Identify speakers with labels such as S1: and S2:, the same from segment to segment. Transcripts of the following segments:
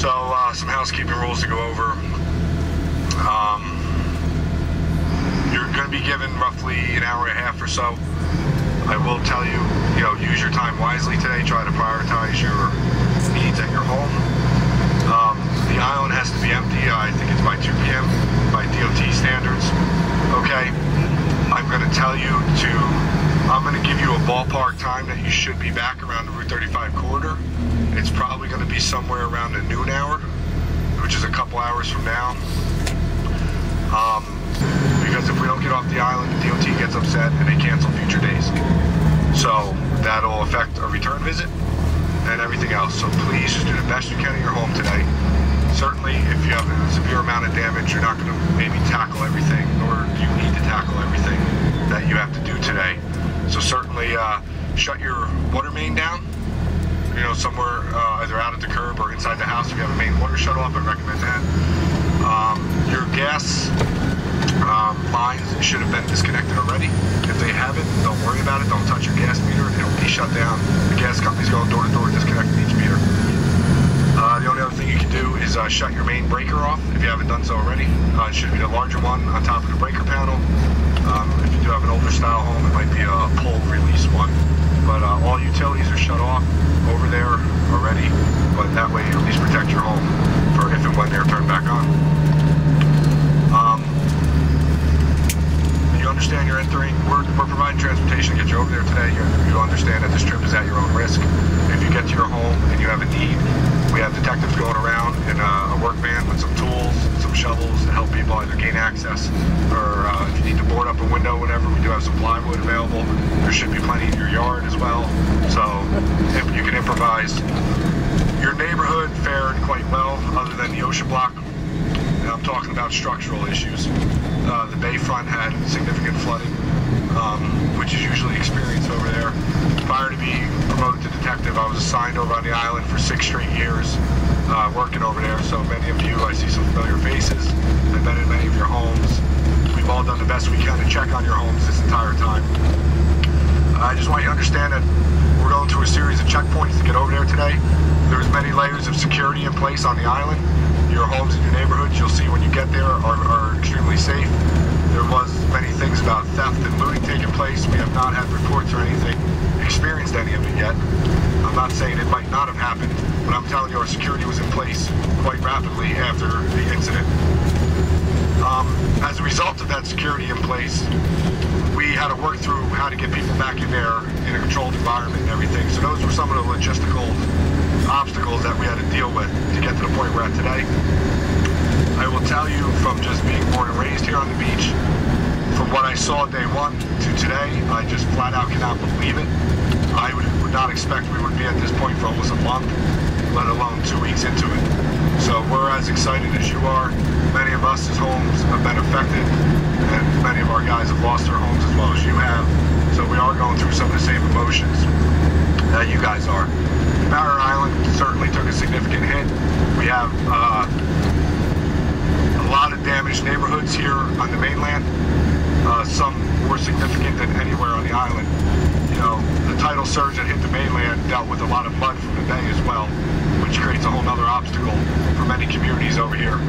S1: So some housekeeping rules to go over. You're going to be given roughly an hour and a half or so. I will tell you, use your time wisely today. Try to prioritize your needs at your home. The island has to be empty. I think it's by 2 p.m. by DOT standards. Okay. I'm going to tell you I'm going to give you a ballpark time that you should be back around the Route 35 corridor. It's probably going to be somewhere around the noon hour, which is a couple hours from now. Because if we don't get off the island, the DOT gets upset and they cancel future days. So that'll affect a return visit and everything else. So please just do the best you can at your home today. Certainly, if you have a severe amount of damage, you're not going to maybe tackle everything, nor do you need to tackle everything that you have to do today. So certainly shut your water main down, somewhere either out at the curb or inside the house. If you have a main water shut off, I recommend that. Your gas lines should have been disconnected already. If they haven't, don't worry about it. Don't touch your gas meter. It'll be shut down. The gas company's going door to door disconnecting each meter. The only other thing you can do is shut your main breaker off if you haven't done so already. It should be the larger one on top of the breaker panel. If you do have an older style home, it might be a pull release one. But all utilities are shut off over there already. But that way you at least protect your home for if and when they're turned back on. You understand you're entering. We're providing transportation to get you over there today. You understand that this trip is at your own risk. If you get to your home and you have a need, we have detectives going around in a work van with some tools, some shovels to help people either gain access or if you need to board up a window, whatever, we do have some plywood available. There should be plenty in your yard as well. So you can improvise. Your neighborhood fared quite well other than the ocean block. I'm talking about structural issues. The bayfront had significant flooding, which is usually experienced over there. Prior to being promoted to detective, I was assigned over on the island for 6 straight years, working over there. So many of you, I see some familiar faces. I've been in many of your homes. We've all done the best we can to check on your homes this entire time. I just want you to understand that we're going through a series of checkpoints to get over there today. There's many layers of security in place on the island. Your homes and your neighborhoods, you'll see when you get there, are extremely safe. There was many things about theft and looting taking place. We have not had reports or anything, experienced any of it yet. I'm not saying it might not have happened, but I'm telling you our security was in place quite rapidly after the incident. As a result of that security in place, we had to work through how to get people back in there in a controlled environment and everything. So those were some of the logistical obstacles that we had to deal with to get to the point we're at today. I will tell you from just being born and raised here on the beach, from what I saw day one to today, I just flat out cannot believe it. I would not expect we would be at this point for almost a month, let alone 2 weeks into it. So we're as excited as you are. Many of us, as homes have been affected, and many of our guys have lost their homes as well as you have. So we are going through some of the same emotions that you guys are. Barrier Island certainly took a significant hit. We have a lot of damaged neighborhoods here on the mainland. Some more significant than anywhere on the island. The tidal surge that hit the mainland dealt with a lot of mud from the bay as well, which creates a whole other obstacle for many communities over here.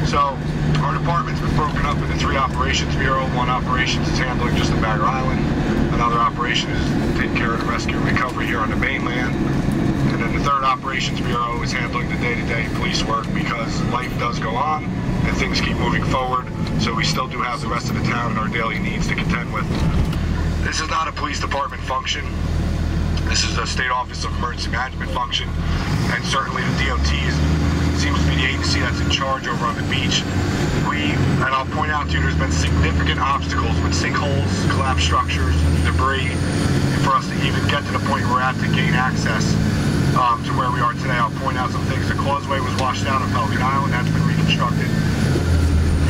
S1: So our department's been broken up into 3 operations bureau. One operations is handling just the Barrier Island. Another operation is taking care of the rescue and recovery here on the mainland. And then the 3rd operations bureau is handling the day-to-day police work because life does go on and things keep moving forward. So we still do have the rest of the town and our daily needs to contend with. This is not a police department function. This is a State Office of Emergency Management function, and certainly the DOT seems to be the agency that's in charge over on the beach. And I'll point out to you, there's been significant obstacles with sinkholes, collapsed structures, debris, for us to even get to the point we're at to gain access to where we are today. I'll point out some things. The causeway was washed out on Pelican Island. That's been reconstructed.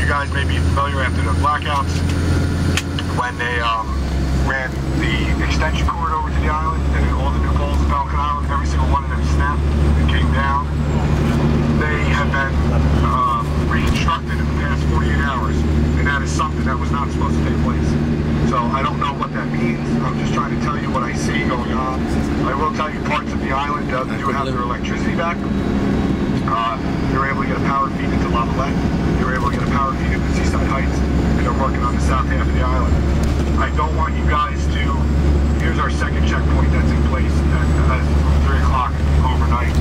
S1: You guys may be familiar after the blackouts when they ran the extension cord over to the island, and then all the new poles in Pelican Island, every single one of them snapped and came down. They have been reconstructed in the past 48 hours, and that is something that was not supposed to take place. So I don't know what that means. I'm just trying to tell you what I see going on. I will tell you parts of the island do have their electricity back. They were able to get a power feed into Lavalette. They were able to get a power feed into Seaside Heights, and they're working on the south half of the island. I don't want you guys to, here's our second checkpoint that's in place at 3 o'clock overnight.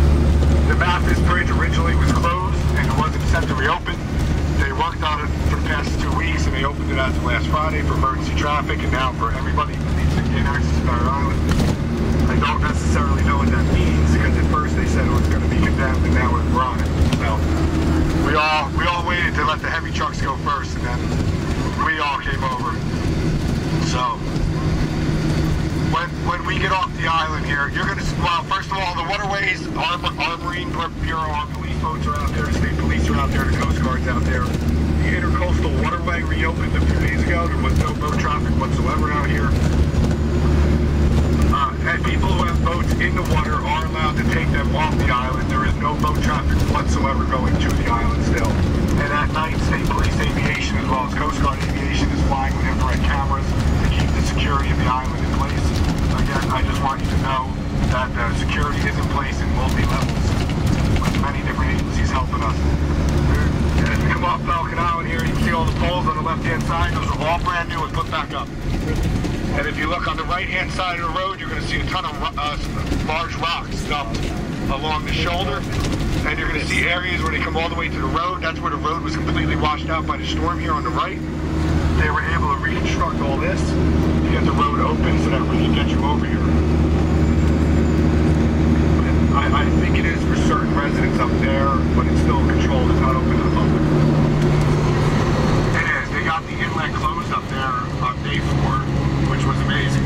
S1: The Mathis Bridge originally was closed and it wasn't set to reopen. They worked on it for the past 2 weeks and they opened it as of last Friday for emergency traffic and now for everybody who needs to gain access to Barrett Island. I don't necessarily know what that means because at first they said it was going to be condemned and now we're on it. So we all waited to let the heavy trucks go first and then we all came over. So when we get off the island here, you're going to, well, first of all, the waterways, our Marine Bureau, our police boats are out there, the state police are out there, the Coast Guard's out there. The intercoastal waterway reopened a few days ago. There was no boat traffic whatsoever out here. And people who have boats in the water are allowed to take them off the island. There is no boat traffic whatsoever going to the island still. And at night, State Police Aviation as well as Coast Guard Aviation is flying with infrared cameras to keep the security of the island in place. Again, I just want you to know that the security is in place in multi-levels with many different agencies helping us. As we come off Falcon Island here, you can see all the poles on the left-hand side. Those are all brand new and put back up. And if you look on the right-hand side of the road, you're going to see a ton of large rocks dumped along the shoulder. And you're going to see areas where they come all the way to the road. That's where the road was completely washed out by the storm here on the right. They were able to reconstruct all this to get the road open so that we can get you over here. I think it is for certain residents up there, but it's still controlled. It's not open to the public. It is. They got the inlet closed up there on day 4, which was amazing.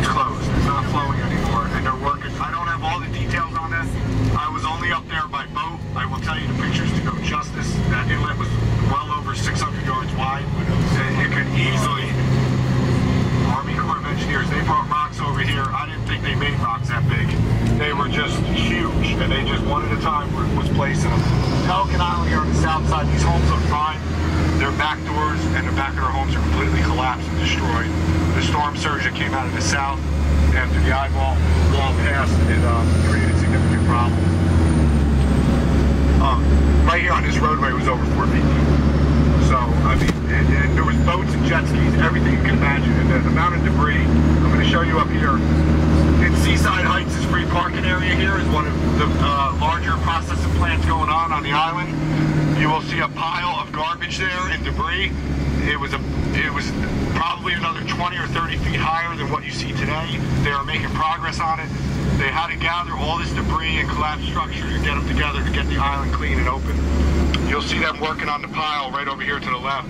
S1: It's closed. It's not flowing anymore, and they're working. I don't have all the details on that. I was only up there by boat. I will tell you the pictures to go justice. That inlet was well over 600 yards wide. It could easily, Army Corps of Engineers, they brought rocks over here. I didn't think they made rocks that big. They were just huge, and they just one at a time was placing them. Falcon Island here on the south side, these homes look fine. Their back doors and the back of their homes are completely collapsed and destroyed. The storm surge that came out of the south after the eyewall passed, it created significant problems. Right here on this roadway was over 4 feet deep. So, I mean, and there was boats and jet skis, everything you can imagine. And the amount of debris, I'm going to show you up here. In Seaside Heights, this free parking area here is one of the larger processing plants going on the island. You will see a pile of garbage there and debris. It was probably another 20 or 30 feet higher than what you see today. They are making progress on it. They had to gather all this debris and collapsed structure to get them together to get the island clean and open. You'll see them working on the pile right over here to the left.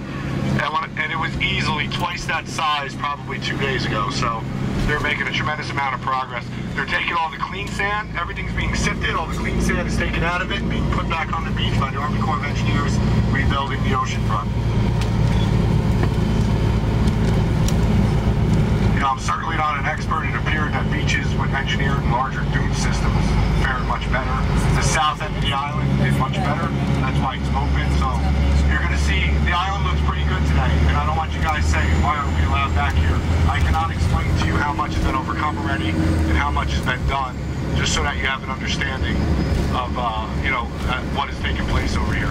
S1: And it was easily twice that size probably 2 days ago. So they're making a tremendous amount of progress. They're taking all the clean sand. Everything's being sifted. All the clean sand is taken out of it and being put back on the beach by the Army Corps of Engineers rebuilding the ocean front. You know, I'm certainly not an expert. It appeared that beaches with engineered and larger dune systems fared much better. The south end of the island is much better. That's why it's open. So you're going to see the island looks pretty good today. And I don't want you guys saying, why aren't we allowed back here? I cannot explain to you how much has been overcome already and how much has been done, just so that you have an understanding of, you know, what is taking place over here.